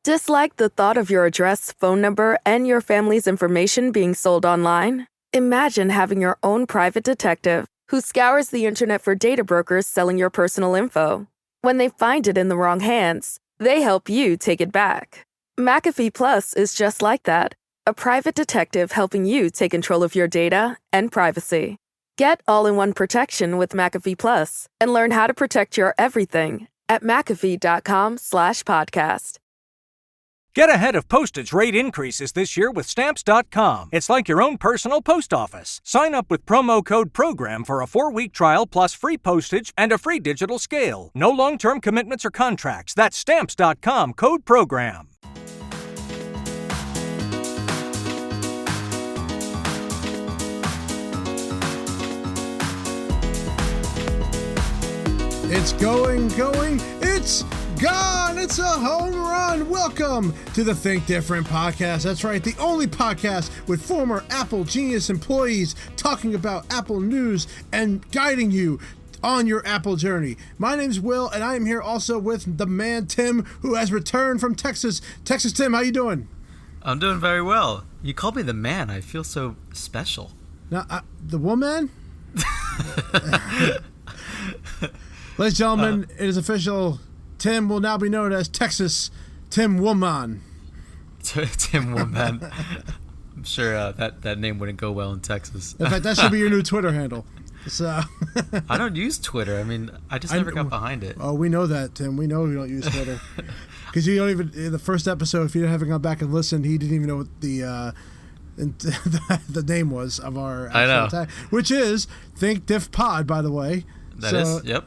Dislike the thought of your address, phone number, and your family's information being sold online? Imagine having your own private detective who scours the internet for data brokers selling your personal info. When they find it in the wrong hands, they help you take it back. McAfee Plus is just like that, a private detective helping you take control of your data and privacy. Get all-in-one protection with McAfee Plus and learn how to protect your everything at McAfee.com/podcast. Get ahead of postage rate increases this year with Stamps.com. It's like your own personal post office. Sign up with promo code PROGRAM for a 4-week trial plus free postage and a free digital scale. No long-term commitments or contracts. That's Stamps.com, code PROGRAM. It's going, it's gone! It's a home run! Welcome to the Think Different podcast. That's right, the only podcast with former Apple Genius employees talking about Apple news and guiding you on your Apple journey. My name's Will, and I am here also with the man Tim, who has returned from Texas. Texas Tim, how you doing? I'm doing very well. You called me the man. I feel so special. Now, the woman? Ladies and gentlemen, it is official. Tim will now be known as Texas Tim Woman. Tim Woman. I'm sure that name wouldn't go well in Texas. In fact, that should be your new Twitter handle. So I don't use Twitter. I mean, I just never got behind it. Oh, we know that, Tim. We know you don't use Twitter. Because you don't even, in the first episode, if you haven't gone back and listened, he didn't even know what the name was of our actual tag, which is Think Diff Pod, by the way. Yep.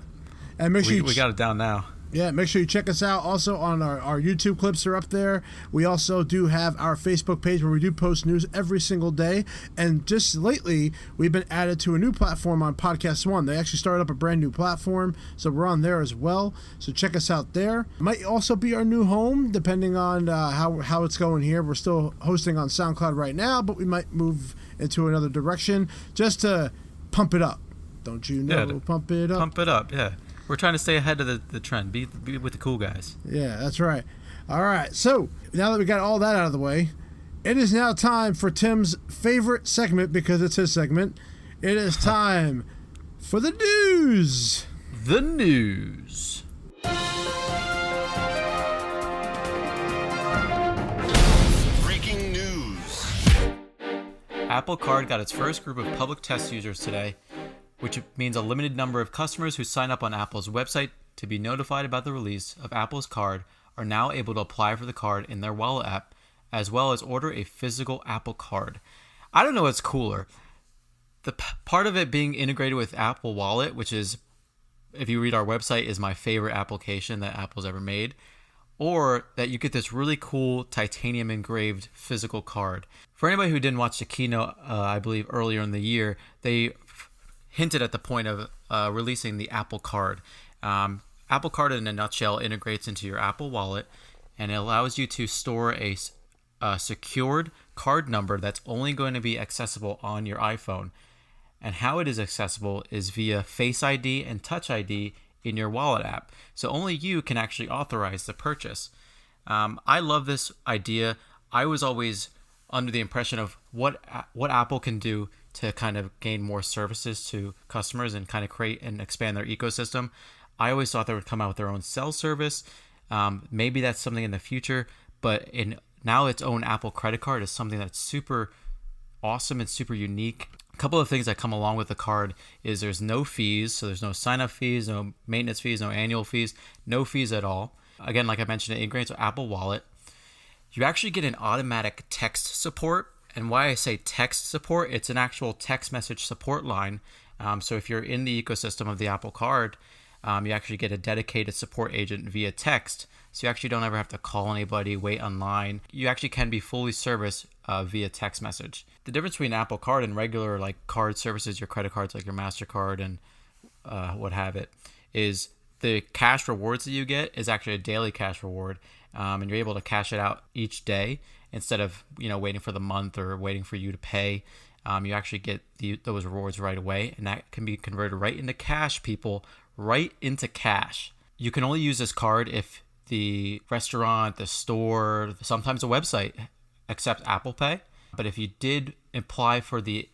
And make sure we got it down now. Yeah, make sure you check us out. Also on our YouTube clips are up there. We also do have our Facebook page where we do post news every single day. And just lately, we've been added to a new platform on Podcast One. They actually started up a brand new platform, so we're on there as well. So check us out there. Might also be our new home, depending on how it's going here. We're still hosting on SoundCloud right now, but we might move into another direction just to pump it up. Don't you know? Yeah, pump it up. Pump it up, yeah. We're trying to stay ahead of the trend. Be with the cool guys. Yeah, that's right. All right, so now that we got all that out of the way, it is now time for Tim's favorite segment, because it's his segment. It is time for the news. The news. Breaking news. Apple Card got its first group of public test users today, which means a limited number of customers who sign up on Apple's website to be notified about the release of Apple's Card are now able to apply for the card in their wallet app, as well as order a physical Apple Card. I don't know what's cooler. The part of it being integrated with Apple Wallet, which is, if you read our website, is my favorite application that Apple's ever made, or that you get this really cool titanium engraved physical card. For anybody who didn't watch the keynote, I believe earlier in the year, they hinted at the point of releasing the Apple Card. Apple Card, in a nutshell, integrates into your Apple Wallet, and it allows you to store a secured card number that's only going to be accessible on your iPhone. And how it is accessible is via Face ID and Touch ID in your wallet app. So only you can actually authorize the purchase. I love this idea. I was always under the impression of what Apple can do to kind of gain more services to customers and kind of create and expand their ecosystem. I always thought they would come out with their own cell service. Maybe that's something in the future, but now its own Apple credit card is something that's super awesome and super unique. A couple of things that come along with the card is there's no fees, so there's no sign-up fees, no maintenance fees, no annual fees, no fees at all. Again, like I mentioned, it integrates with Apple Wallet. You actually get an automatic text support. And why I say text support, it's an actual text message support line. So if you're in the ecosystem of the Apple Card, you actually get a dedicated support agent via text. So you actually don't ever have to call anybody, wait online. You actually can be fully serviced via text message. The difference between Apple Card and regular like card services, your credit cards like your MasterCard and what have it, is the cash rewards that you get is actually a daily cash reward. And you're able to cash it out each day instead of waiting for the month or waiting for you to pay. You actually get those rewards right away, and that can be converted right into cash, people, right into cash. You can only use this card if the restaurant, the store, sometimes a website accepts Apple Pay. But if you did apply for the,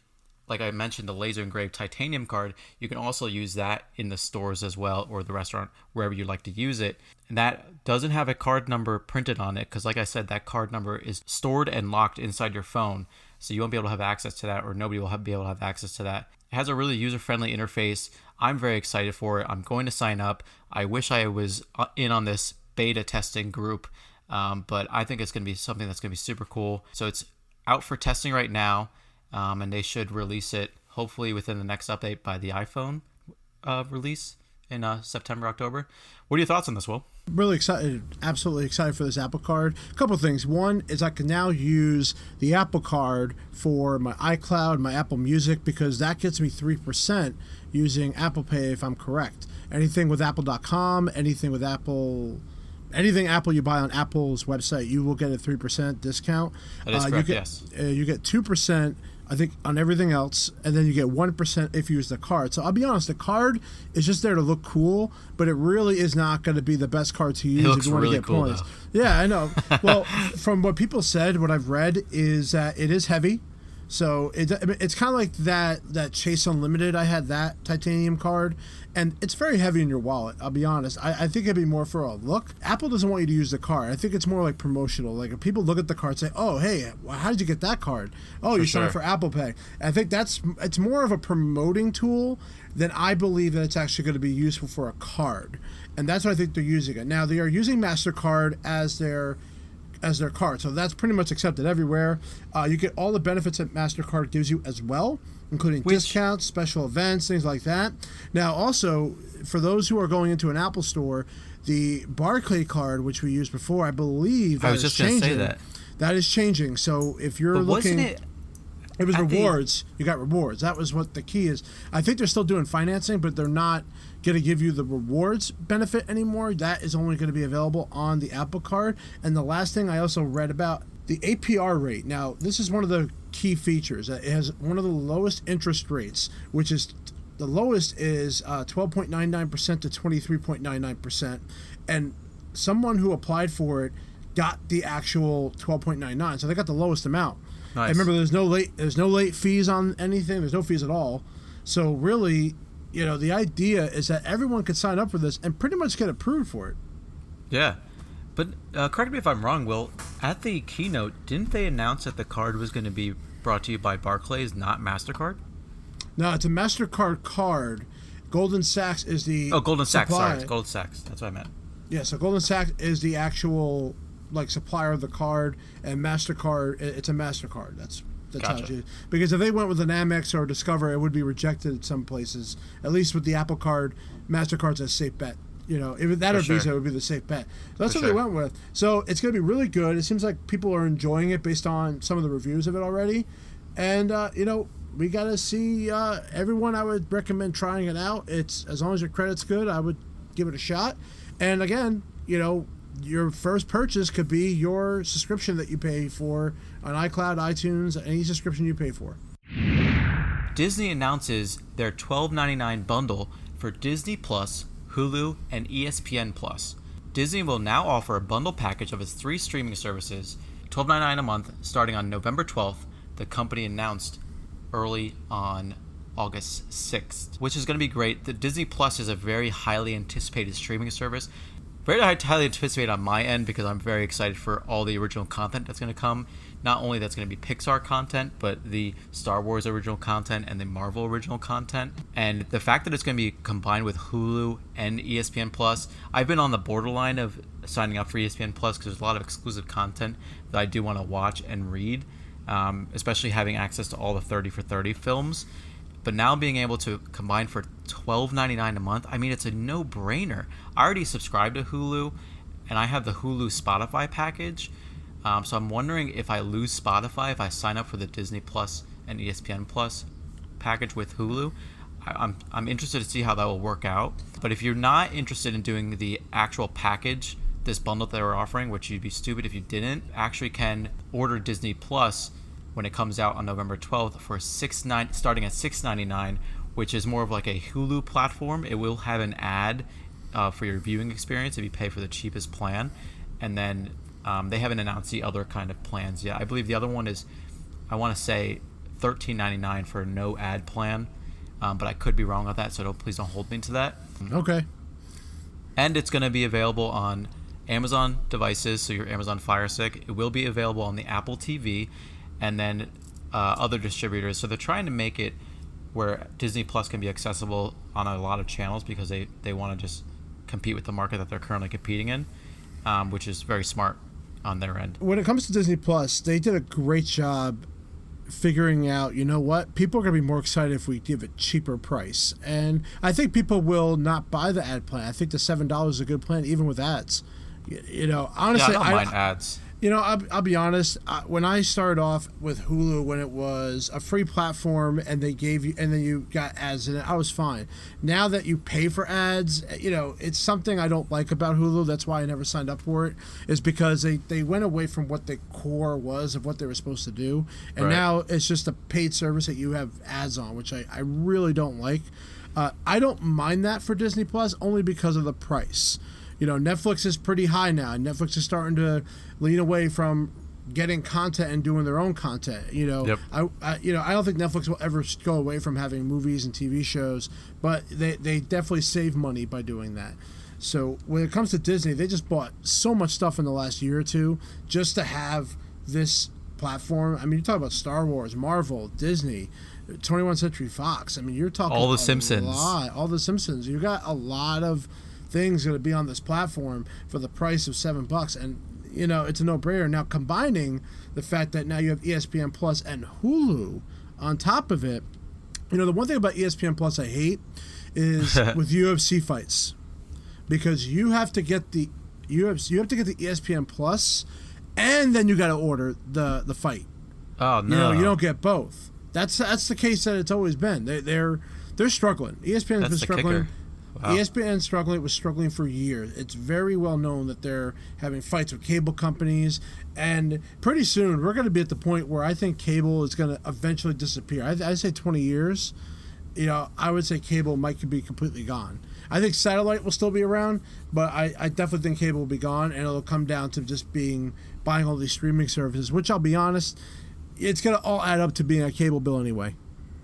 like I mentioned, the laser engraved titanium card, you can also use that in the stores as well, or the restaurant, wherever you'd like to use it. And that doesn't have a card number printed on it because, like I said, that card number is stored and locked inside your phone. So you won't be able to have access to that, or nobody will be able to have access to that. It has a really user-friendly interface. I'm very excited for it. I'm going to sign up. I wish I was in on this beta testing group, but I think it's going to be something that's going to be super cool. So it's out for testing right now. And they should release it hopefully within the next update by the iPhone release in September, October. What are your thoughts on this, Will? Really excited, absolutely excited for this Apple Card. A couple things. One is I can now use the Apple Card for my iCloud, my Apple Music, because that gets me 3% using Apple Pay if I'm correct. Anything with Apple.com, anything with Apple... Anything Apple you buy on Apple's website, you will get a 3% discount. That is correct, yes. You get 2%, I think, on everything else, and then you get 1% if you use the card. So I'll be honest, the card is just there to look cool, but it really is not going to be the best card to use if you want to get cool, points. though. Yeah, I know. Well, from what people said, what I've read is that it is heavy. So it's kind of like that Chase Unlimited. I had that titanium card, and it's very heavy in your wallet. I'll be honest. I think it'd be more for a look. Apple doesn't want you to use the card. I think it's more like promotional. Like if people look at the card and say, "Oh, hey, how did you get that card? Oh, you signed up for Apple Pay." I think it's more of a promoting tool than I believe that it's actually going to be useful for a card, and that's what I think they're using it. Now they are using MasterCard as their card. So that's pretty much accepted everywhere. You get all the benefits that MasterCard gives you as well, including discounts, special events, things like that. Now, also, for those who are going into an Apple store, the Barclay card, which we used before, I believe that is changing. I was just going to say that. That is changing. So if you're looking... It was rewards. You got rewards. That was what the key is. I think they're still doing financing, but they're not going to give you the rewards benefit anymore. That is only going to be available on the Apple Card. And the last thing I also read about the APR rate. Now, this is one of the key features. It has one of the lowest interest rates, which is the lowest is 12.99% to 23.99%. And someone who applied for it got the actual 12.99. So they got the lowest amount. Nice. And remember, there's no late fees on anything. There's no fees at all. So really, the idea is that everyone could sign up for this and pretty much get approved for it. Yeah. But correct me if I'm wrong, Will. At the keynote, didn't they announce that the card was going to be brought to you by Barclays, not MasterCard? No, it's a MasterCard card. Goldman Sachs is the Goldman Sachs. supplier. Sorry, it's Goldman Sachs. That's what I meant. Yeah, so Goldman Sachs is the actual supplier of the card, and MasterCard, it's a MasterCard. That's gotcha. how it is. Because if they went with an Amex or Discover, it would be rejected in some places. At least with the Apple Card, MasterCard's a safe bet. If that or Visa would be the safe bet. So that's what they went with. So it's going to be really good. It seems like people are enjoying it based on some of the reviews of it already. And, we got to see everyone. I would recommend trying it out. It's as long as your credit's good, I would give it a shot. And again, your first purchase could be your subscription that you pay for on iCloud, iTunes, any subscription you pay for. Disney announces their $12.99 bundle for Disney Plus, Hulu, and ESPN Plus. Disney will now offer a bundle package of its 3 streaming services, $12.99 a month, starting on November 12th. The company announced early on August 6th, which is going to be great. The Disney Plus is a very highly anticipated streaming service. Very highly anticipated on my end because I'm very excited for all the original content that's going to come. Not only that's going to be Pixar content, but the Star Wars original content and the Marvel original content. And the fact that it's going to be combined with Hulu and ESPN Plus, I've been on the borderline of signing up for ESPN Plus because there's a lot of exclusive content that I do want to watch and read, especially having access to all the 30 for 30 films. But now being able to combine for $12.99 a month, I mean, it's a no-brainer. I already subscribe to Hulu, and I have the Hulu Spotify package. So I'm wondering if I lose Spotify, if I sign up for the Disney Plus and ESPN Plus package with Hulu. I'm interested to see how that will work out. But if you're not interested in doing the actual package, this bundle that we're offering, which you'd be stupid if you didn't, actually can order Disney Plus when it comes out on November 12th for starting at $6.99, which is more of like a Hulu platform. It will have an ad for your viewing experience if you pay for the cheapest plan, and then they haven't announced the other kind of plans yet. I believe the other one is, I want to say, $13.99 for a no ad plan, but I could be wrong on that, so please don't hold me to that. Okay. And it's going to be available on Amazon devices, so your Amazon Fire Stick. It will be available on the Apple TV, and then other distributors. So they're trying to make it where Disney Plus can be accessible on a lot of channels because they want to just compete with the market that they're currently competing in, which is very smart on their end. When it comes to Disney Plus, they did a great job figuring out, you know what, people are going to be more excited if we give a cheaper price. And I think people will not buy the ad plan. I think the $7 is a good plan, even with ads. You know, honestly, I don't mind ads. You know, I'll be honest. When I started off with Hulu, when it was a free platform and they gave you, and then you got ads in it, I was fine. Now that you pay for ads, you know, it's something I don't like about Hulu. That's why I never signed up for it, is because they went away from what the core was of what they were supposed to do. And now it's just a paid service that you have ads on, which I really don't like. I don't mind that for Disney Plus only because of the price. You know, Netflix is pretty high now, and Netflix is starting to lean away from getting content and doing their own content. You know, yep. I don't think Netflix will ever go away from having movies and TV shows, but they definitely save money by doing that. So when it comes to Disney, they just bought so much stuff in the last year or two just to have this platform. I mean, you talk about Star Wars, Marvel, Disney, 21st Century Fox. I mean, you're talking all the Simpsons. All the Simpsons. You got a lot of things going to be on this platform for the price of $7, and you know it's a no-brainer. Now, combining the fact that now you have ESPN Plus and Hulu on top of it, you know, the one thing about ESPN Plus I hate is with UFC fights, because you have to get the ESPN Plus, and then you got to order the fight. Oh no! You know, you don't get both. That's the case that it's always been. They're struggling. ESPN's been struggling. Kicker. Wow. ESPN's struggling. It was struggling for years. It's very well known that they're having fights with cable companies, and pretty soon we're going to be at the point where I think cable is going to eventually disappear. I say 20 years. You know, I would say cable might be completely gone. I think satellite will still be around, but I definitely think cable will be gone, and it'll come down to just buying all these streaming services, which I'll be honest, it's going to all add up to being a cable bill anyway.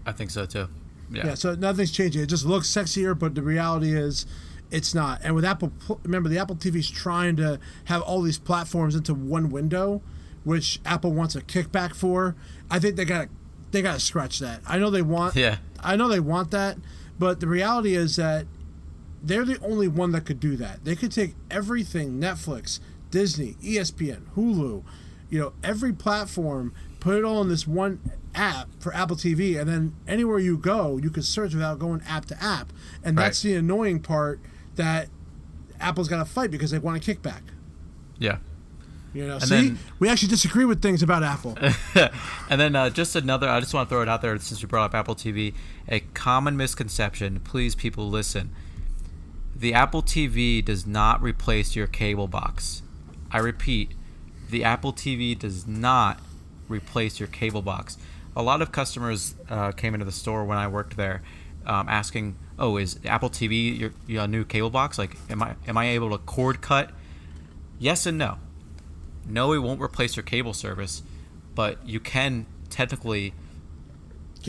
I think so too. Yeah, so nothing's changing. It just looks sexier, but the reality is it's not. And with Apple, remember, the Apple TV's trying to have all these platforms into one window, which Apple wants a kickback for. I think they gotta scratch that. I know they want that, but the reality is that they're the only one that could do that. They could take everything, Netflix, Disney, ESPN, Hulu, you know, every platform, put it all in this one app for Apple TV, and then anywhere you go, you can search without going app to app. And that's the annoying part that Apple's got to fight, because they want a kickback. Yeah. You know, we actually disagree with things about Apple. And then just another, I just want to throw it out there since you brought up Apple TV, a common misconception. Please, people, listen. The Apple TV does not replace your cable box. I repeat, the Apple TV does not replace your cable box. A lot of customers came into the store when I worked there, asking, "Oh, is Apple TV your new cable box? Like, am I able to cord cut?" Yes and no. No, it won't replace your cable service, but you can technically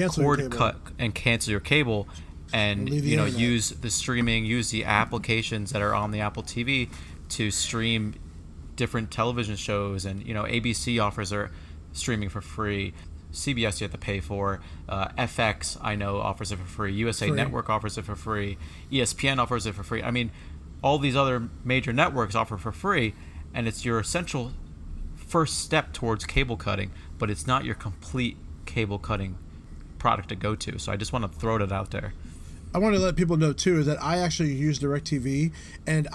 cord cut and cancel your cable, and use the streaming, use the applications that are on the Apple TV to stream different television shows. And ABC offers their streaming for free. CBS you have to pay for. FX, I know, offers it for free. USA Network offers it for free. ESPN offers it for free. I mean, all these other major networks offer for free, and it's your essential first step towards cable cutting, but it's not your complete cable cutting product to go to. So I just want to throw that out there. I want to let people know too that I actually use DirecTV, and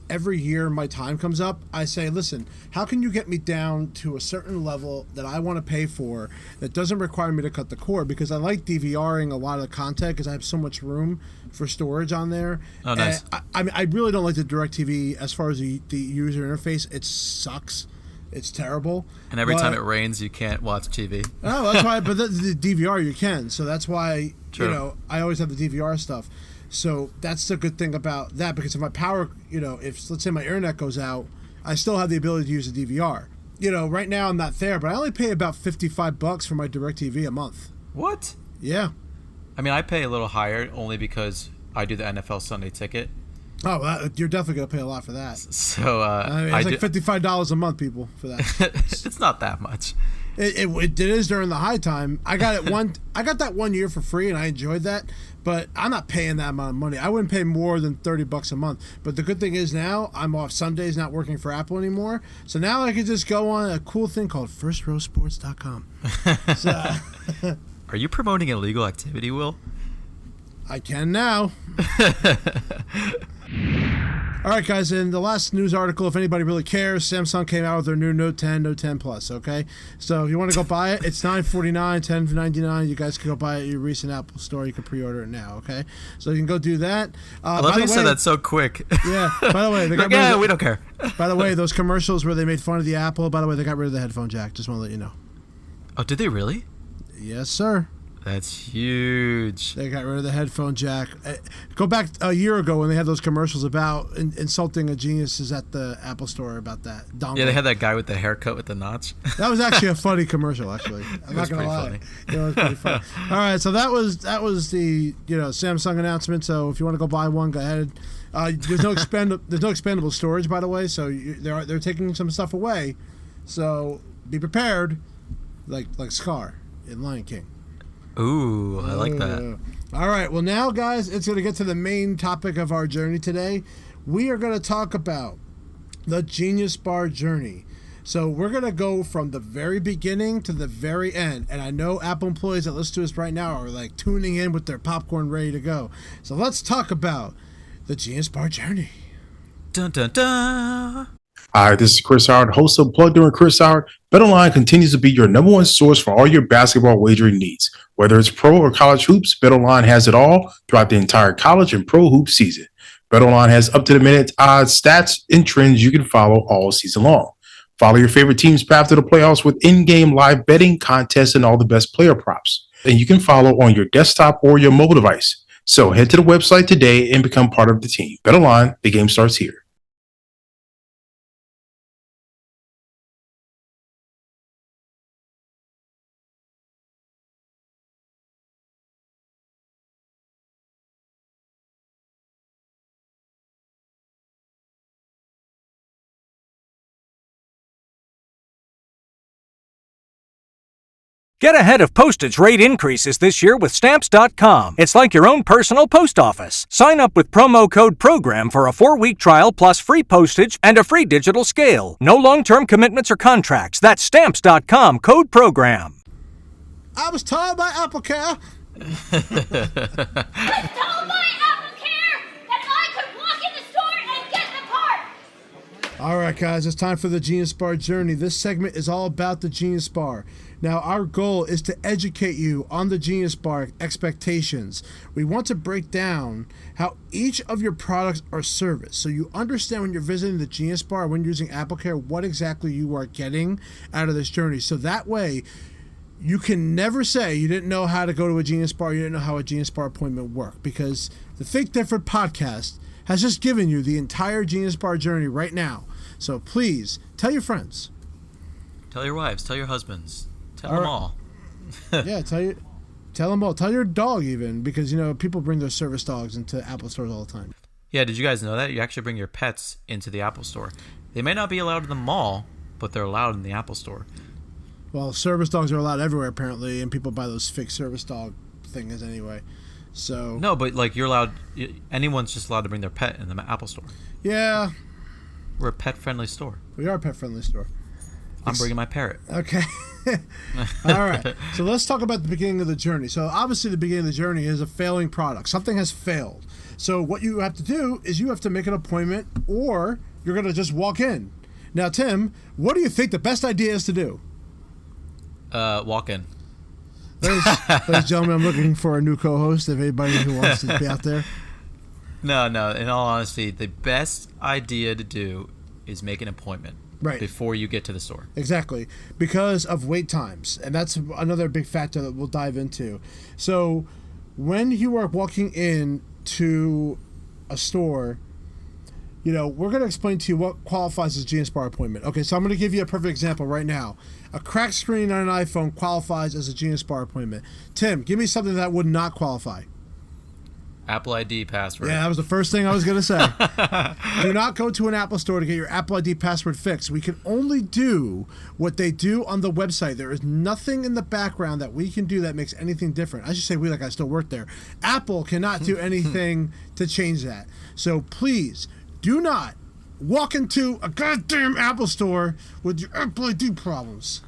every year my time comes up, I say, listen, how can you get me down to a certain level that I want to pay for that doesn't require me to cut the cord? Because I like DVRing a lot of the content because I have so much room for storage on there. Oh, nice. And I really don't like the DirecTV as far as the user interface. It sucks. It's terrible. And every time it rains, you can't watch TV. Oh, that's why. But the DVR you can. So that's why, True. I always have the DVR stuff. So that's the good thing about that, because if my power, if let's say my internet goes out, I still have the ability to use the DVR. Right now I'm not there, but I only pay about $55 for my DirecTV a month. What? Yeah. I mean, I pay a little higher only because I do the NFL Sunday ticket. Oh, well, you're definitely gonna pay a lot for that. So it's like $55 a month, people, for that. It's not that much. It is during the high time. I got that 1 year for free, and I enjoyed that. But I'm not paying that amount of money. I wouldn't pay more than $30 a month. But the good thing is now I'm off Sundays, not working for Apple anymore. So now I can just go on a cool thing called FirstRowSports.com. So, are you promoting illegal activity, Will? I can now. All right, guys, in the last news article, if anybody really cares, Samsung came out with their new Note 10, Note 10 Plus, okay? So if you want to go buy it, it's $949, $10.99. You guys can go buy it at your recent Apple store. You can pre-order it now, okay? So you can go do that. I love how you said that so quick. Yeah, by the way, they got we don't care. By the way, those commercials where they made fun of the Apple, by the way, they got rid of the headphone jack. Just want to let you know. Oh, did they really? Yes, sir. That's huge. They got rid of the headphone jack. Go back a year ago when they had those commercials about insulting a geniuses at the Apple store about that. Dongle. Yeah, they had that guy with the haircut with the notch. That was actually a funny commercial, actually. I'm not going to lie. Funny. It was pretty funny. All right, so that was the Samsung announcement. So if you want to go buy one, go ahead. There's no expandable storage, by the way, so they're taking some stuff away. So be prepared, like Scar in Lion King. Ooh, I like that. All right, well now, guys, it's going to get to the main topic of our journey today. We are going to talk about the Genius Bar journey. So we're going to go from the very beginning to the very end. And I know Apple employees that listen to us right now are like tuning in with their popcorn ready to go. So let's talk about the Genius Bar journey. Dun, dun, dun. Hi, this is Chris Howard, host of Plugged In with Chris Howard. BetOnline continues to be your number one source for all your basketball wagering needs. Whether it's pro or college hoops, BetOnline has it all throughout the entire college and pro hoop season. BetOnline has up-to-the-minute odds, stats, and trends you can follow all season long. Follow your favorite team's path to the playoffs with in-game live betting, contests, and all the best player props. And you can follow on your desktop or your mobile device. So head to the website today and become part of the team. BetOnline, the game starts here. Get ahead of postage rate increases this year with Stamps.com. It's like your own personal post office. Sign up with promo code PROGRAM for a 4-week trial plus free postage and a free digital scale. No long-term commitments or contracts. That's Stamps.com, code PROGRAM. I was told by AppleCare. I was told by AppleCare that I could walk in the store and get the part. All right, guys, it's time for the Genius Bar journey. This segment is all about the Genius Bar. Now, our goal is to educate you on the Genius Bar expectations. We want to break down how each of your products are serviced, so you understand when you're visiting the Genius Bar, when you're using AppleCare, what exactly you are getting out of this journey. So that way, you can never say you didn't know how to go to a Genius Bar, you didn't know how a Genius Bar appointment worked, because the Think Different podcast has just given you the entire Genius Bar journey right now. So please, tell your friends. Tell your wives, tell your husbands. Tell them all. Yeah, tell them all. Tell your dog even, because people bring their service dogs into Apple stores all the time. Yeah, did you guys know that? You actually bring your pets into the Apple store. They may not be allowed in the mall, but they're allowed in the Apple store. Well, service dogs are allowed everywhere apparently, and people buy those fake service dog things anyway. So no, but you're allowed. Anyone's just allowed to bring their pet in the Apple store. Yeah, we're a pet-friendly store. We are a pet-friendly store. I'm bringing my parrot. Okay. All right. So let's talk about the beginning of the journey. So obviously the beginning of the journey is a failing product. Something has failed. So what you have to do is you have to make an appointment, or you're going to just walk in. Now, Tim, what do you think the best idea is to do? Walk in. Ladies and gentlemen, I'm looking for a new co-host, if anybody who wants to be out there. No. In all honesty, the best idea to do is make an appointment. Right. Before you get to the store. Exactly. Because of wait times. And that's another big factor that we'll dive into. So when you are walking in, to a store, you know, we're going to explain to you what qualifies as a Genius Bar appointment. Okay, so I'm going to give you a perfect example right now. A cracked screen on an iPhone qualifies as a Genius Bar appointment. Tim, give me something that would not qualify. Apple ID password. Yeah, that was the first thing I was going to say. Do not go to an Apple store to get your Apple ID password fixed. We can only do what they do on the website. There is nothing in the background that we can do that makes anything different. I should say we, like I still work there. Apple cannot do anything to change that. So please, do not walk into a goddamn Apple store with your Apple ID problems.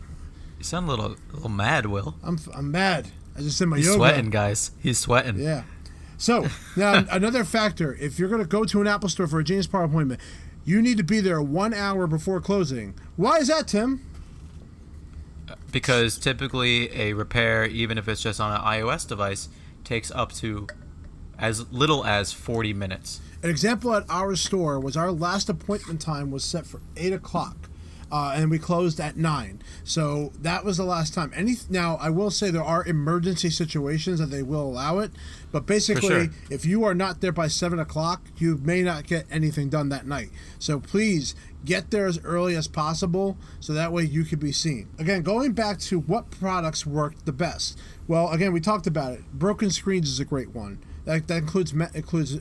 You sound a little mad, Will. I'm mad. I just did my He's yoga. sweating, guys. He's sweating. Yeah. So, now another factor, if you're going to go to an Apple store for a Genius Bar appointment, you need to be there 1 hour before closing. Why is that, Tim? Because typically a repair, even if it's just on an iOS device, takes up to as little as 40 minutes. An example at our store was our last appointment time was set for 8 o'clock. And we closed at 9. So that was the last time. Now, I will say there are emergency situations that they will allow it. But basically, sure. If you are not there by 7 o'clock, you may not get anything done that night. So please get there as early as possible so that way you can be seen. Again, going back to what products work the best. Well, again, we talked about it. Broken screens is a great one. That includes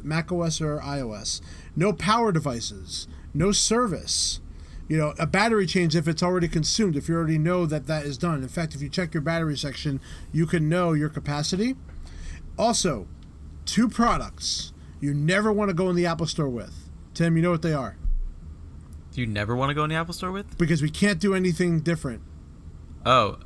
macOS or iOS. No power devices. No service. You know, a battery change if it's already consumed, if you already know that that is done. In fact, if you check your battery section, you can know your capacity. Also, 2 products you never want to go in the Apple Store with. Tim, you know what they are? You never want to go in the Apple Store with? Because we can't do anything different. Oh,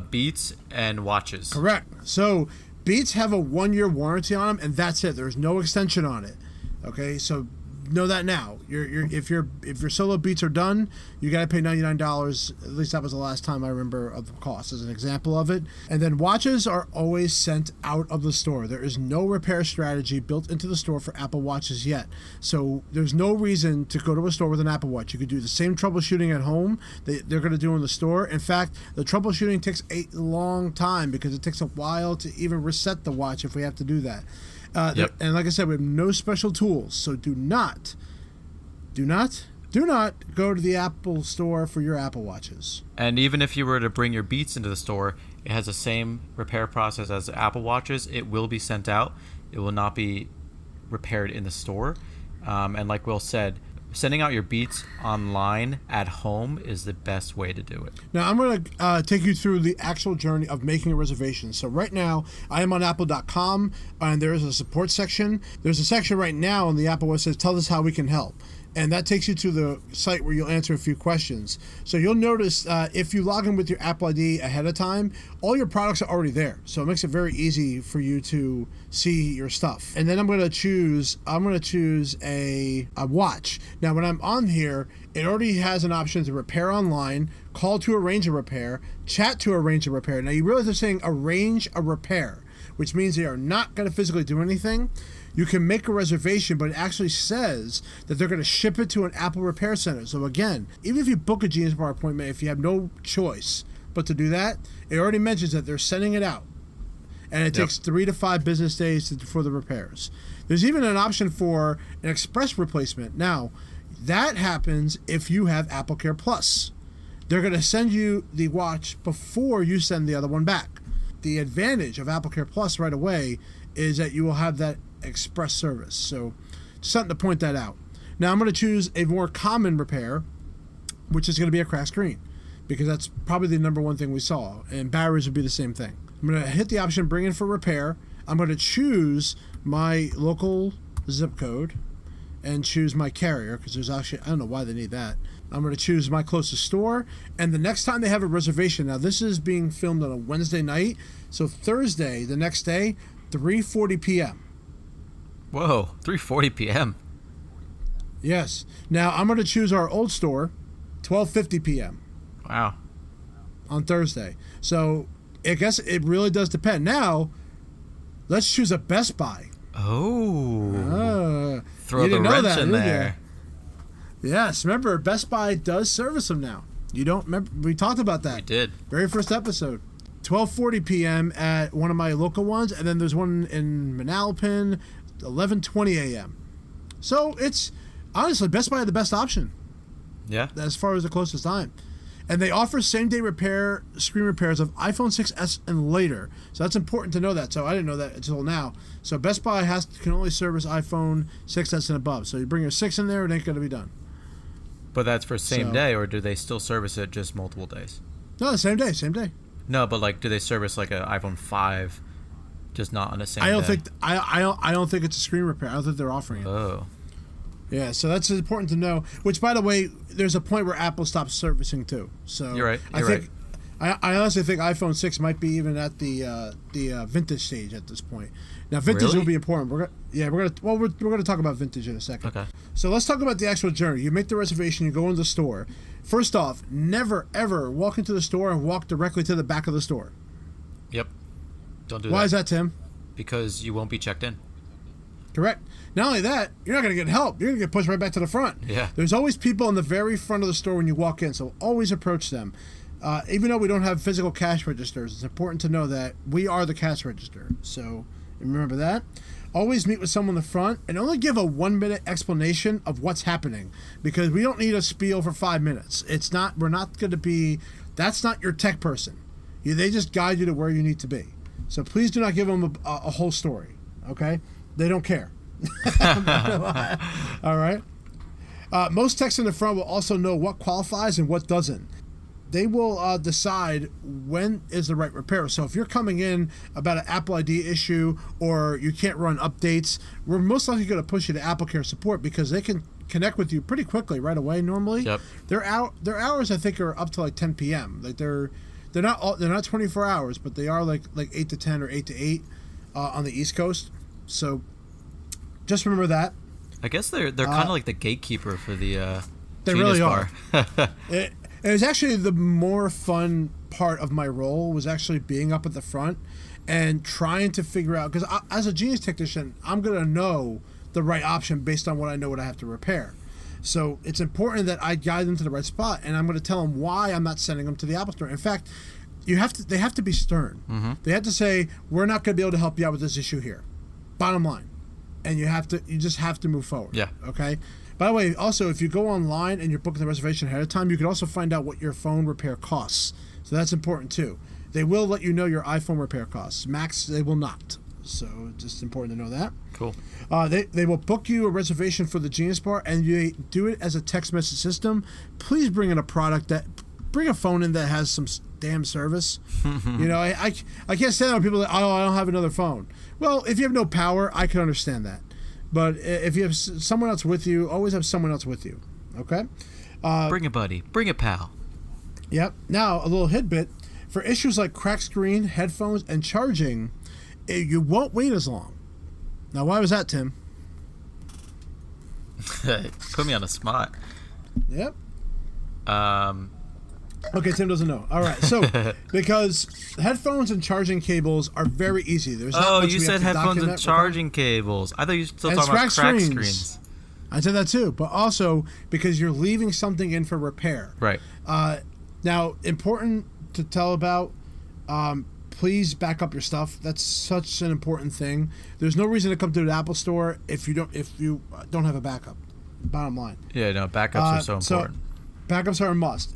Beats and watches. Correct. So, Beats have a 1-year warranty on them, and that's it. There's no extension on it. Okay, so know that now. If your solo Beats are done, you got to pay $99. At least that was the last time I remember of the cost as an example of it. And then watches are always sent out of the store. There is no repair strategy built into the store for Apple Watches yet. So there's no reason to go to a store with an Apple Watch. You could do the same troubleshooting at home they're going to do in the store. In fact, the troubleshooting takes a long time because it takes a while to even reset the watch if we have to do that. Yep. And like I said, we have no special tools, so do not go to the Apple Store for your Apple Watches. And even if you were to bring your Beats into the store, it has the same repair process as Apple Watches. It will be sent out. It will not be repaired in the store. And like Will said, sending out your Beats online at home is the best way to do it. Now, I'm going to take you through the actual journey of making a reservation. So right now, I am on apple.com, and there is a support section. There's a section right now on the Apple website that says, tell us how we can help. And that takes you to the site where you'll answer a few questions. So you'll notice if you log in with your Apple ID ahead of time, all your products are already there. So it makes it very easy for you to see your stuff. And then I'm going to choose a watch. Now, when I'm on here, it already has an option to repair online, call to arrange a repair, chat to arrange a repair. Now, you realize they're saying arrange a repair, which means they are not going to physically do anything. You can make a reservation, but it actually says that they're going to ship it to an Apple repair center. So again, even if you book a Genius Bar appointment, if you have no choice but to do that, it already mentions that they're sending it out. And it takes 3 to 5 business days for the repairs. There's even an option for an express replacement. Now, that happens if you have Apple Care Plus. They're going to send you the watch before you send the other one back. The advantage of Apple Care Plus right away is that you will have that express service. So just something to point that out. Now I'm going to choose a more common repair, which is going to be a cracked screen, because that's probably the number one thing we saw, and batteries would be the same thing. I'm going to hit the option bring in for repair. I'm going to choose my local zip code and choose my carrier, because there's actually, I don't know why they need that. I'm going to choose my closest store, and the next time they have a reservation, now this is being filmed on a Wednesday night, so Thursday, the next day, 3:40 p.m. Whoa, 3:40 p.m. Yes. Now I'm going to choose our old store, 12:50 p.m. Wow. On Thursday. So I guess it really does depend. Now, let's choose a Best Buy. Oh. Throw the wrench in there. Yes. Remember, Best Buy does service them now. You don't remember? We talked about that. We did. Very first episode. 12:40 p.m. at one of my local ones, and then there's one in Manalapan, 11:20 a.m. So it's honestly Best Buy had the best option. Yeah. As far as the closest time. And they offer same-day repair, screen repairs of iPhone 6s and later. So that's important to know that. So I didn't know that until now. So Best Buy can only service iPhone 6s and above. So you bring your 6 in there, it ain't going to be done. But that's for same day, or do they still service it just multiple days? No, the same day. No, but like, do they service like an iPhone 5, just not on the same I don't day? think I don't think it's a screen repair. I don't think they're offering it. Oh. Yeah, so that's important to know. Which, by the way, there's a point where Apple stops servicing too. So You're right. I honestly think iPhone 6 might be even at the vintage stage at this point. Now, vintage Really? will be important. We're gonna talk about vintage in a second. Okay. So let's talk about the actual journey. You make the reservation. You go into the store. First off, never ever walk into the store and walk directly to the back of the store. Yep. Don't do that. Why is that, Tim? Because you won't be checked in. Correct. Not only that, you're not going to get help. You're going to get pushed right back to the front. Yeah. There's always people in the very front of the store when you walk in, so always approach them. Even though we don't have physical cash registers, it's important to know that we are the cash register. So remember that. Always meet with someone in the front and only give a 1-minute explanation of what's happening, because we don't need a spiel for 5 minutes. We're not going to be, that's not your tech person. They just guide you to where you need to be. So please do not give them a whole story, okay? They don't care. All right. Most techs in the front will also know what qualifies and what doesn't. They will decide when is the right repair. So if you're coming in about an Apple ID issue or you can't run updates, we're most likely going to push you to Apple Care support, because they can connect with you pretty quickly right away normally. Yep. Their hours, I think, are up to like 10 p.m. Like they're not 24 hours, but they are like 8 to 10 or 8 to 8 on the East Coast. So just remember that. I guess they're kind of like the gatekeeper for the they Genius really Bar. are. It was actually the more fun part of my role was actually being up at the front and trying to figure out, because as a Genius technician, I'm going to know the right option based on what I know what I have to repair. So it's important that I guide them to the right spot, and I'm going to tell them why I'm not sending them to the Apple Store. In fact, they have to be stern. Mm-hmm. They have to say, we're not going to be able to help you out with this issue here. Bottom line. And you just have to move forward. Yeah. Okay? By the way, also, if you go online and you're booking the reservation ahead of time, you can also find out what your phone repair costs. So that's important too. They will let you know your iPhone repair costs. Macs, they will not. So it's just important to know that. Cool. They will book you a reservation for the Genius Bar, and you do it as a text message system. Please bring in bring a phone in that has some damn service. You know, I can't stand when people are like, oh, I don't have another phone. Well, if you have no power, I can understand that. But if you have someone else with you, always have someone else with you. Okay? Bring a buddy. Bring a pal. Yep. Now, a little tidbit. For issues like cracked screen, headphones, and charging, you won't wait as long. Now, why was that, Tim? Put me on the spot. Yep. Okay, Tim doesn't know. All right, so because headphones and charging cables are very easy. There's not much you we said have to headphones and document. charging cables. I thought you were still And talking about cracked crack screens. I said that too, but also because you're leaving something in for repair. Right. Now, important to tell about. Please back up your stuff. That's such an important thing. There's no reason to come to the Apple Store if you don't have a backup. Bottom line. Yeah, no, backups are so important. Backups are a must.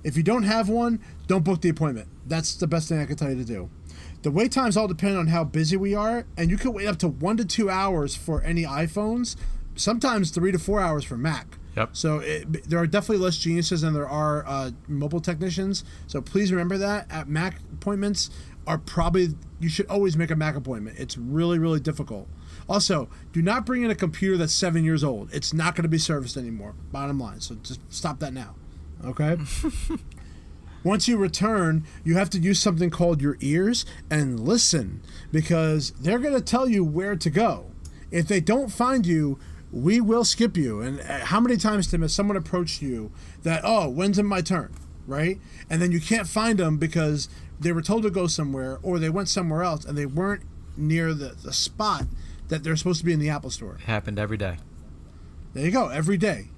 If you don't have one, don't book the appointment. That's the best thing I can tell you to do. The wait times all depend on how busy we are, and you can wait up to 1 to 2 hours for any iPhones, sometimes 3 to 4 hours for Mac. Yep. So there are definitely less geniuses than there are mobile technicians. So please remember that at Mac appointments you should always make a Mac appointment. It's really, really difficult. Also, do not bring in a computer that's 7 years old. It's not going to be serviced anymore. Bottom line. So just stop that now. Okay? Once you return, you have to use something called your ears and listen, because they're going to tell you where to go. If they don't find you, we will skip you. And how many times, Tim, has someone approached you that, oh, when's it my turn? Right? And then you can't find them because they were told to go somewhere, or they went somewhere else and they weren't near the spot that they're supposed to be in the Apple Store. It happened every day. There you go, every day.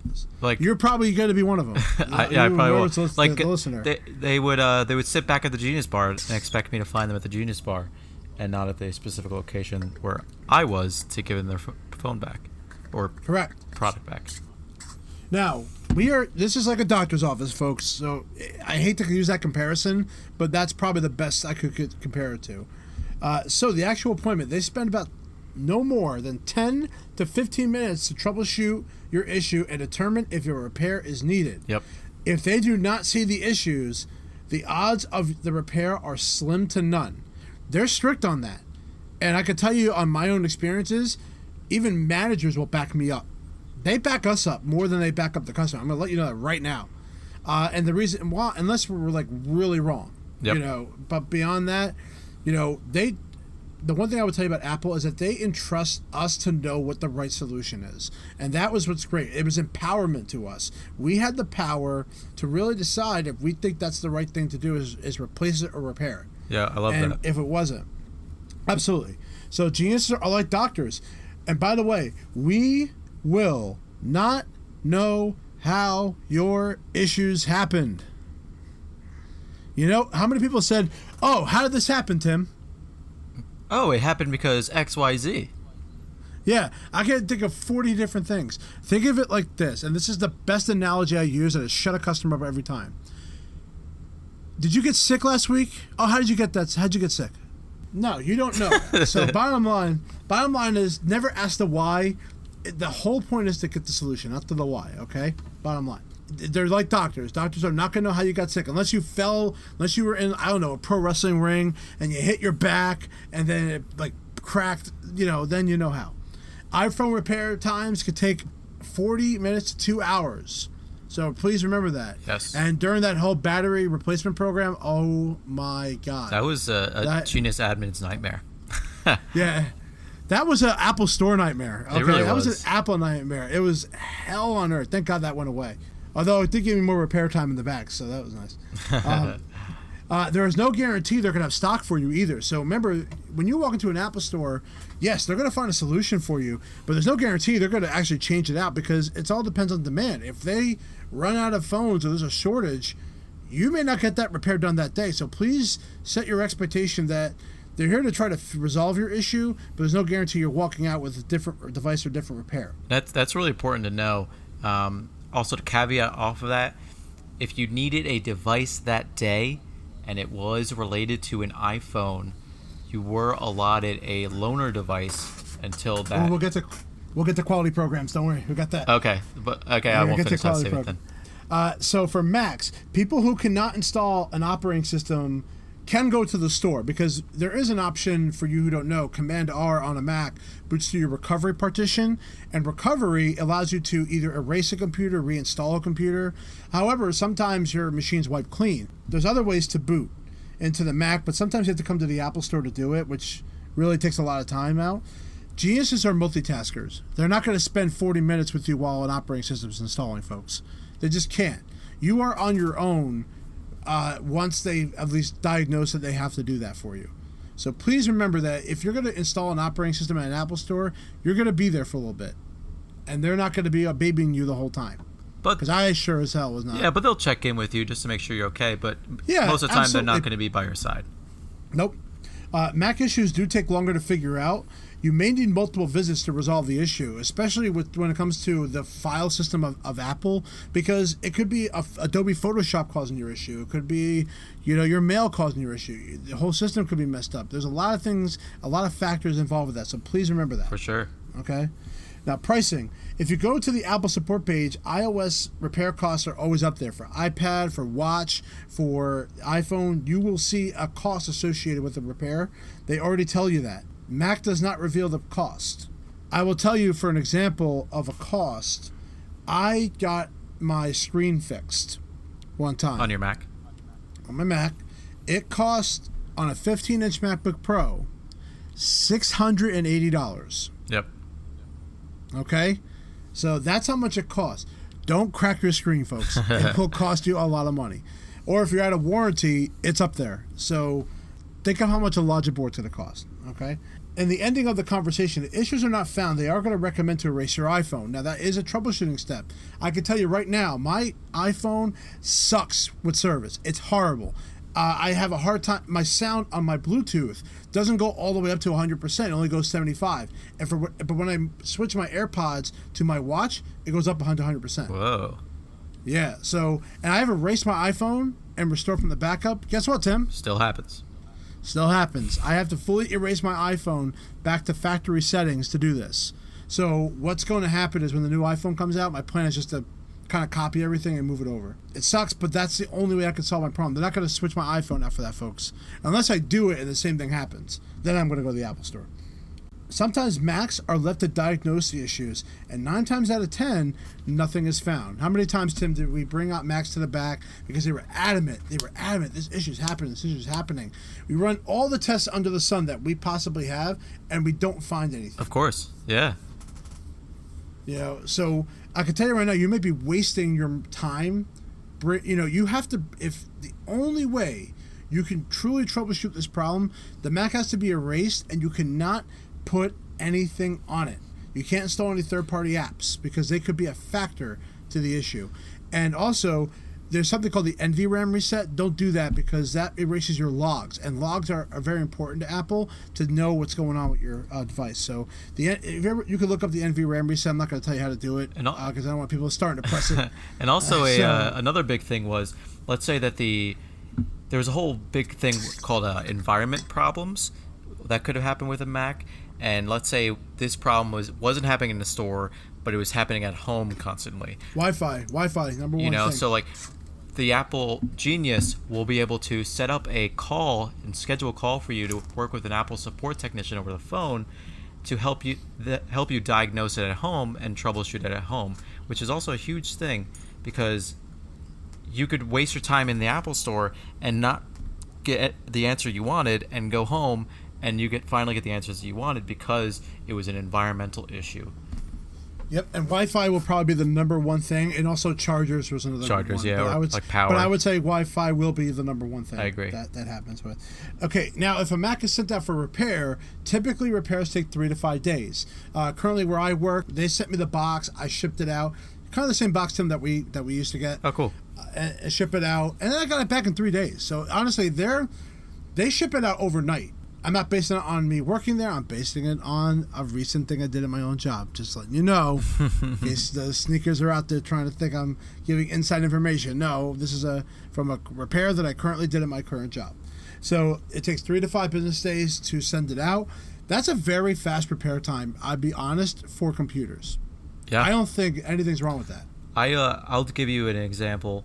Like, you're probably going to be one of them. I probably will. Like the listener. They would sit back at the Genius Bar and expect me to find them at the Genius Bar, and not at the specific location where I was to give them their phone back or Correct. product back. Now, this is like a doctor's office, folks, so I hate to use that comparison, but that's probably the best I could compare it to. So the actual appointment, they spend about no more than 10 to 15 minutes to troubleshoot your issue and determine if your repair is needed. Yep. If they do not see the issues, the odds of the repair are slim to none. They're strict on that. And I can tell you on my own experiences, even managers will back me up. They back us up more than they back up the customer. I'm going to let you know that right now. And the reason why, unless we're like really wrong, Yep. but beyond that, the one thing I would tell you about Apple is that they entrust us to know what the right solution is. And that was what's great. It was empowerment to us. We had the power to really decide if we think that's the right thing to do is replace it or repair it. Yeah, I love and that. if it wasn't. Absolutely. So geniuses are like doctors. And by the way, we will not know how your issues happened. How many people said, "Oh, how did this happen, Tim?" Oh, it happened because XYZ. Yeah, I can think of 40 different things. Think of it like this, and this is the best analogy I use, and it shut a customer up every time. Did you get sick last week? Oh, how did you get that? How'd you get sick? No, you don't know. So bottom line is never ask the why. The whole point is to get the solution, not to the why, okay? Bottom line. They're like doctors. Doctors are not going to know how you got sick unless you were in, I don't know, a pro wrestling ring and you hit your back and then it like cracked, then you know how. iPhone repair times could take 40 minutes to 2 hours. So please remember that. Yes. And during that whole battery replacement program, oh my God. That was a genius admin's nightmare. Yeah. That was an Apple Store nightmare. Okay? It really That was was. an Apple nightmare. It was hell on earth. Thank God that went away. Although it did give me more repair time in the back, so that was nice. There is no guarantee they're going to have stock for you either. So remember, when you walk into an Apple store, yes, they're going to find a solution for you, but there's no guarantee they're going to actually change it out because it all depends on demand. If they run out of phones or there's a shortage, you may not get that repair done that day. So please set your expectation that they're here to try to resolve your issue, but there's no guarantee you're walking out with a different device or different repair. That's really important to know. Also, to caveat off of that, if you needed a device that day and it was related to an iPhone, you were allotted a loaner device until that. Well, we'll get to quality programs. Don't worry, we got that. Okay, I won't finish that statement then. So for Macs, people who cannot install an operating system can go to the store because there is an option for you who don't know. Command R on a Mac boots to your recovery partition, and recovery allows you to either erase a computer, reinstall a computer. However, sometimes your machine's wiped clean. There's other ways to boot into the Mac, but sometimes you have to come to the Apple Store to do it, which really takes a lot of time out. Geniuses are multitaskers. They're not going to spend 40 minutes with you while an operating system is installing, folks. They just can't. You are on your own once they at least diagnose that they have to do that for you. So please remember that if you're going to install an operating system at an Apple Store, you're going to be there for a little bit. And they're not going to be babying you the whole time. Because I sure as hell was not. Yeah, but they'll check in with you just to make sure you're okay. But yeah, most of the time, absolutely. they're not going to be by your side. Nope. Mac issues do take longer to figure out. You may need multiple visits to resolve the issue, especially when it comes to the file system of Apple, because it could be Adobe Photoshop causing your issue. It could be, your mail causing your issue. The whole system could be messed up. There's a lot of things, a lot of factors involved with that. So please remember that. For sure. Okay. Now, pricing. If you go to the Apple support page, iOS repair costs are always up there. For iPad, for Watch, for iPhone, you will see a cost associated with the repair. They already tell you that. Mac does not reveal the cost. I will tell you, for an example of a cost, I got my screen fixed one time. On your Mac? On my Mac. It cost, on a 15-inch MacBook Pro, $680. Yep. Okay? So that's how much it costs. Don't crack your screen, folks. It will cost you a lot of money. Or if you're out of warranty, it's up there. So think of how much a Logic board's going to cost. Okay? In the ending of the conversation, if issues are not found, they are going to recommend to erase your iPhone. Now, that is a troubleshooting step. I can tell you right now, my iPhone sucks with service. It's horrible. I have a hard time. My sound on my Bluetooth doesn't go all the way up to 100%. It only goes 75. But when I switch my AirPods to my watch, it goes up 100%. Whoa. Yeah. So, and I have erased my iPhone and restored from the backup. Guess what, Tim? Still happens. Still happens. I have to fully erase my iPhone back to factory settings to do this. So what's going to happen is when the new iPhone comes out, my plan is just to kind of copy everything and move it over. It sucks, but that's the only way I can solve my problem. They're not going to switch my iPhone out for that, folks. Unless I do it and the same thing happens. Then I'm going to go to the Apple Store. Sometimes Macs are left to diagnose the issues, and 9 times out of 10, nothing is found. How many times, Tim, did we bring out Macs to the back because they were adamant? This issue's happening. We run all the tests under the sun that we possibly have, and we don't find anything. Of course, yeah. So I can tell you right now, you may be wasting your time. You have to, if the only way you can truly troubleshoot this problem, the Mac has to be erased, and you cannot put anything on it. You can't install any third-party apps because they could be a factor to the issue. And also, there's something called the NVRAM reset. Don't do that because that erases your logs, and logs are very important to Apple to know what's going on with your device. So you can look up the NVRAM reset. I'm not going to tell you how to do it because I don't want people starting to press it. And also another big thing was, let's say that there was a whole big thing called environment problems that could have happened with a Mac. And let's say this problem wasn't happening in the store, but it was happening at home constantly. Wi-Fi, number one thing. So like the Apple Genius will be able to set up a call and schedule a call for you to work with an Apple support technician over the phone to help you diagnose it at home and troubleshoot it at home, which is also a huge thing because you could waste your time in the Apple Store and not get the answer you wanted and go home and you finally get the answers you wanted because it was an environmental issue. Yep, and Wi-Fi will probably be the number one thing, and also chargers was another Chargers, one. yeah, like power. But I would say Wi-Fi will be the number one thing. I agree. That happens with. Okay, now if a Mac is sent out for repair, typically repairs take 3 to 5 days. Currently, where I work, they sent me the box. I shipped it out. Kind of the same box, Tim, that we used to get. Oh, cool. And ship it out, and then I got it back in 3 days. So honestly, they ship it out overnight. I'm not basing it on me working there. I'm basing it on a recent thing I did at my own job. Just letting you know, in case the sneakers are out there trying to think I'm giving inside information. No, this is from a repair that I currently did at my current job. So it takes 3 to 5 business days to send it out. That's a very fast repair time, I'll be honest, for computers. Yeah. I don't think anything's wrong with that. I'll give you an example.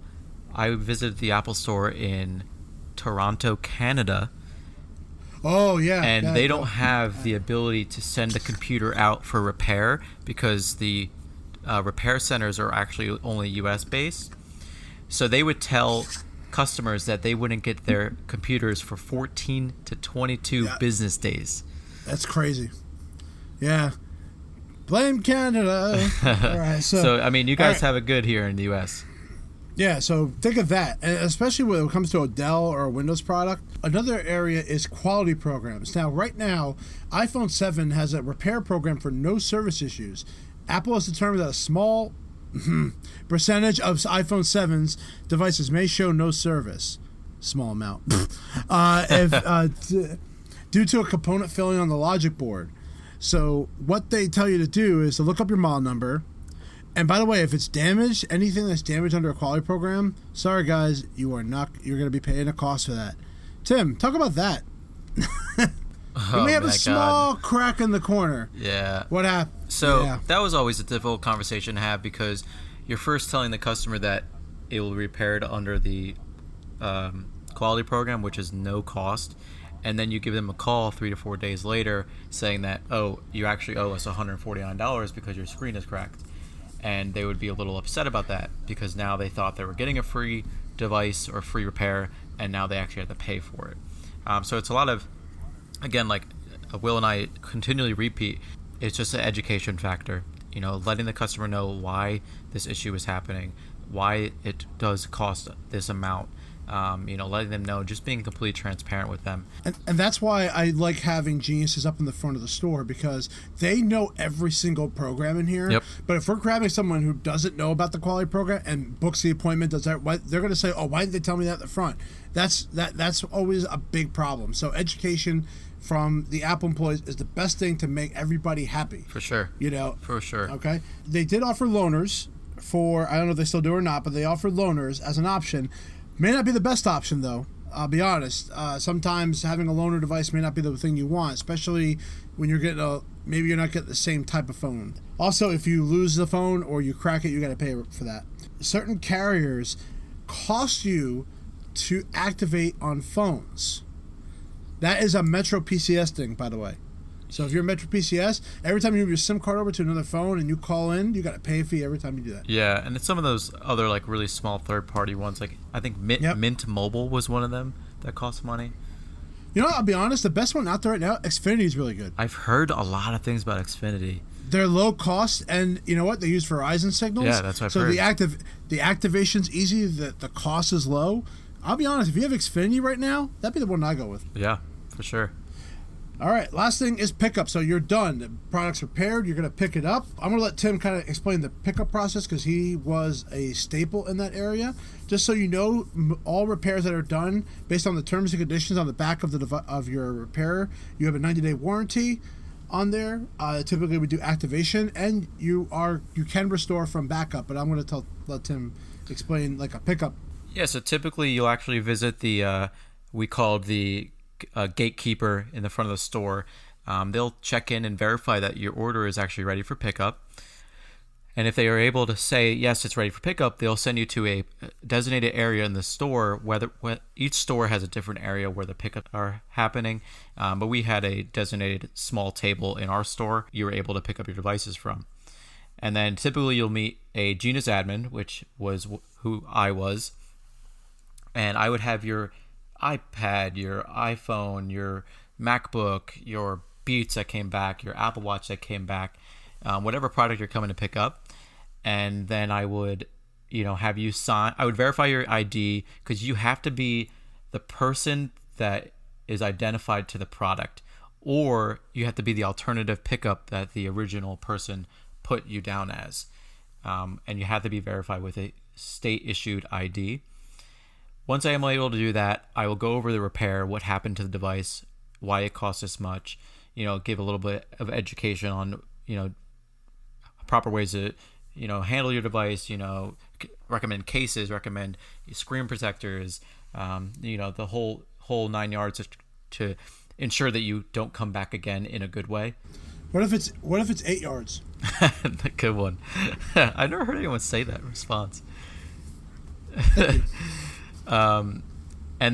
I visited the Apple Store in Toronto, Canada. Oh, yeah. And they don't have the ability to send a computer out for repair because the repair centers are actually only US based. So they would tell customers that they wouldn't get their computers for 14 to 22 business days. That's crazy. Yeah. Blame Canada. All right. So I mean, you guys have it good here in the US. Yeah, so think of that, and especially when it comes to a Dell or a Windows product. Another area is quality programs. Now, right now, iPhone 7 has a repair program for no service issues. Apple has determined that a small percentage of iPhone 7's devices may show no service. Small amount. Due to a component failing on the logic board. So what they tell you to do is to look up your model number. And by the way, if it's damaged, anything that's damaged under a quality program, sorry guys, you're going to be paying a cost for that. Tim, talk about that. You may have a small crack in the corner. Yeah. What happened? So that was always a difficult conversation to have because you're first telling the customer that it will be repaired under the quality program, which is no cost. And then you give them a call 3 to 4 days later saying that, oh, you actually owe us $149 because your screen is cracked. And they would be a little upset about that because now they thought they were getting a free device or free repair, and now they actually have to pay for it. So it's a lot of, again, like Will and I continually repeat, it's just an education factor. You know, letting the customer know why this issue is happening, why it does cost this amount, letting them know, just being completely transparent with them. And that's why I like having geniuses up in the front of the store, because they know every single program in here. Yep. But if we're grabbing someone who doesn't know about the quality program and books the appointment, they're going to say, "Oh, why didn't they tell me that at the front?" That's always a big problem. So education from the Apple employees is the best thing to make everybody happy. For sure. For sure. Okay. They did offer loaners for, I don't know if they still do or not, but they offered loaners as an option. May not be the best option, though. I'll be honest. Sometimes having a loaner device may not be the thing you want, especially when you're getting maybe you're not getting the same type of phone. Also, if you lose the phone or you crack it, you got to pay for that. Certain carriers cost you to activate on phones. That is a Metro PCS thing, by the way. So if you're Metro PCS, every time you move your SIM card over to another phone and you call in, you got to pay a fee every time you do that. Yeah, and it's some of those other like really small third-party ones. Like I think Mint Mobile was one of them that costs money. I'll be honest. The best one out there right now, Xfinity, is really good. I've heard a lot of things about Xfinity. They're low cost, and you know what? They use Verizon signals. Yeah, that's what I've heard. So the activation's easy. The cost is low. I'll be honest. If you have Xfinity right now, that'd be the one I go with. Yeah, for sure. All right, last thing is pickup. So you're done. The product's prepared. You're going to pick it up. I'm going to let Tim kind of explain the pickup process because he was a staple in that area. Just so you know, all repairs that are done based on the terms and conditions on the back of your repair, you have a 90-day warranty on there. Typically, we do activation, and you can restore from backup. But I'm going to let Tim explain like a pickup. Yeah. So typically, you'll actually visit the we called the gatekeeper in the front of the store. They'll check in and verify that your order is actually ready for pickup. And if they are able to say, yes, it's ready for pickup, they'll send you to a designated area in the store. Each store has a different area where the pickups are happening. But we had a designated small table in our store you were able to pick up your devices from. And then typically you'll meet a Genius admin, which was who I was. And I would have your iPad, your iPhone, your MacBook, your Beats that came back, your Apple Watch that came back, whatever product you're coming to pick up. And then I would, have you sign. I would verify your ID because you have to be the person that is identified to the product, or you have to be the alternative pickup that the original person put you down as. And you have to be verified with a state-issued ID. Once I am able to do that, I will go over the repair, what happened to the device, why it cost this much, give a little bit of education on, proper ways to, handle your device, recommend cases, recommend screen protectors, the whole 9 yards to ensure that you don't come back again in a good way. What if it's 8 yards? Good one. I've never heard anyone say that response. And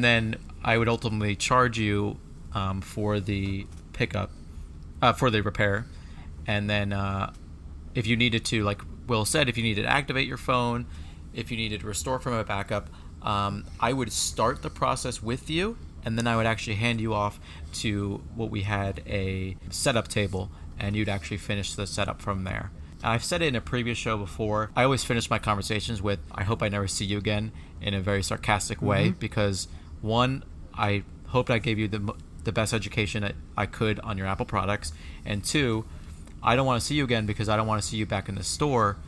then I would ultimately charge you for the pickup, for the repair. And then if you needed to, like Will said, if you needed to activate your phone, if you needed to restore from a backup, I would start the process with you, and then I would actually hand you off to what we had a setup table, and you'd actually finish the setup from there. I've said it in a previous show before. I always finish my conversations with, I hope I never see you again, in a very sarcastic way, because one, I hoped I gave you the best education that I could on your Apple products, and two, I don't want to see you again because I don't want to see you back in the store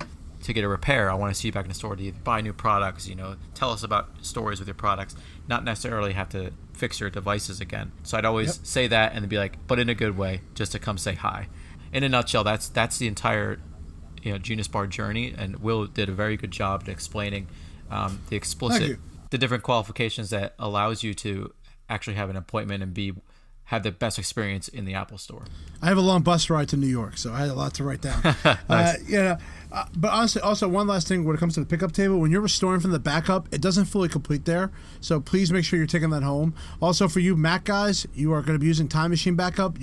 to get a repair. I want to see you back in the store to either buy new products, tell us about stories with your products, not necessarily have to fix your devices again. So I'd always say that and then be like, but in a good way, just to come say hi. In a nutshell, that's the entire Genius Bar journey, and Will did a very good job at explaining the different qualifications that allows you to actually have an appointment and have the best experience in the Apple Store. I have a long bus ride to New York, so I had a lot to write down. Nice. But honestly, also one last thing when it comes to the pickup table, when you're restoring from the backup, it doesn't fully complete there. So please make sure you're taking that home. Also, for you Mac guys, you are going to be using Time Machine backup.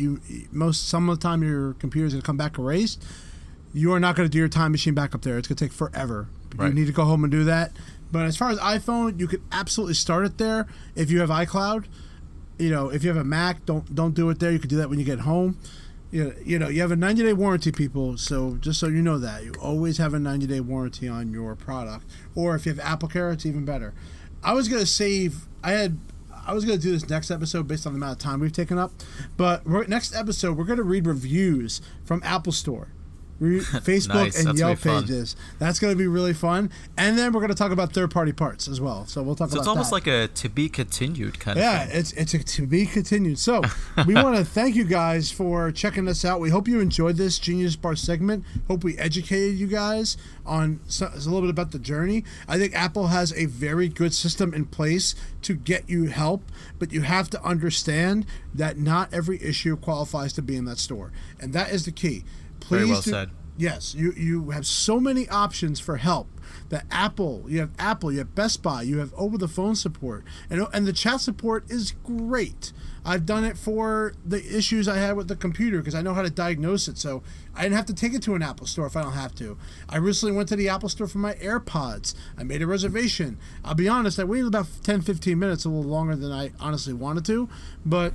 Some of the time your computer is going to come back erased. You are not going to do your Time Machine backup there. It's going to take forever. Right. You need to go home and do that. But as far as iPhone, you could absolutely start it there if you have iCloud. If you have a Mac, don't do it there. You can do that when you get home. You have a 90-day warranty, people. So just so you know that, you always have a 90-day warranty on your product. Or if you have AppleCare, it's even better. I was gonna save. I was gonna do this next episode based on the amount of time we've taken up, but next episode we're gonna read reviews from Apple Store. Facebook Nice. and That's Yelp gonna be fun. pages. That's going to be really fun. And then we're going to talk about third-party parts as well. So we'll talk about that. So it's almost like a to be continued kind of thing. Yeah, it's a to be continued. So we want to thank you guys for checking us out. We hope you enjoyed this Genius Bar segment. Hope we educated you guys on a little bit about the journey. I think Apple has a very good system in place to get you help, but you have to understand that not every issue qualifies to be in that store. And that is the key. Please Very well said. Yes, you have so many options for help. That you have Best Buy, you have over the phone support, and the chat support is great. I've done it for the issues I had with the computer because I know how to diagnose it, so I didn't have to take it to an Apple store if I don't have to. I recently went to the Apple store for my AirPods. I made a reservation. I'll be honest, I waited about 10-15 minutes, a little longer than I honestly wanted to, but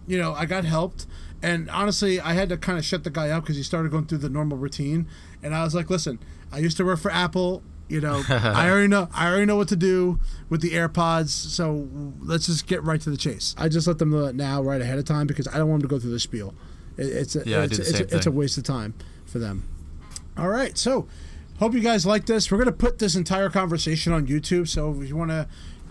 I got helped. And honestly, I had to kind of shut the guy up because he started going through the normal routine. And I was like, listen, I used to work for Apple. I already know what to do with the AirPods. So let's just get right to the chase. I just let them know that now right ahead of time because I don't want them to go through the spiel. It's a waste of time for them. All right. So hope you guys like this. We're going to put this entire conversation on YouTube. So if you want to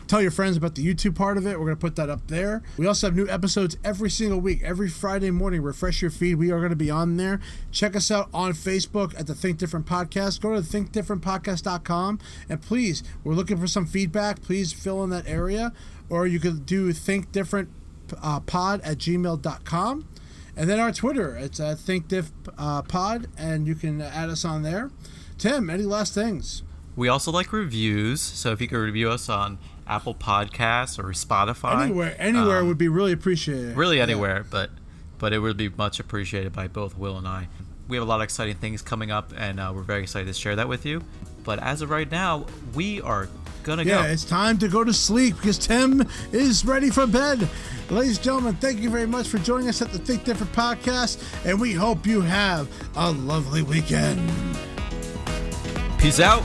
tell your friends about the YouTube part of it, we're going to put that up there. We also have new episodes every single week. Every Friday morning, refresh your feed. We are going to be on there. Check us out on Facebook at the Think Different Podcast. Go to thinkdifferentpodcast.com. And please, we're looking for some feedback. Please fill in that area. Or you could do thinkdifferentpod@gmail.com. And then our Twitter, it's thinkdiffpod, and you can add us on there. Tim, any last things? We also like reviews, so if you could review us on Apple Podcasts or Spotify. Anywhere would be really appreciated. Really anywhere, but it would be much appreciated by both Will and I. We have a lot of exciting things coming up, and we're very excited to share that with you. But as of right now, we are going to go. Yeah, it's time to go to sleep because Tim is ready for bed. Ladies and gentlemen, thank you very much for joining us at the Think Different Podcast, and we hope you have a lovely weekend. Peace out.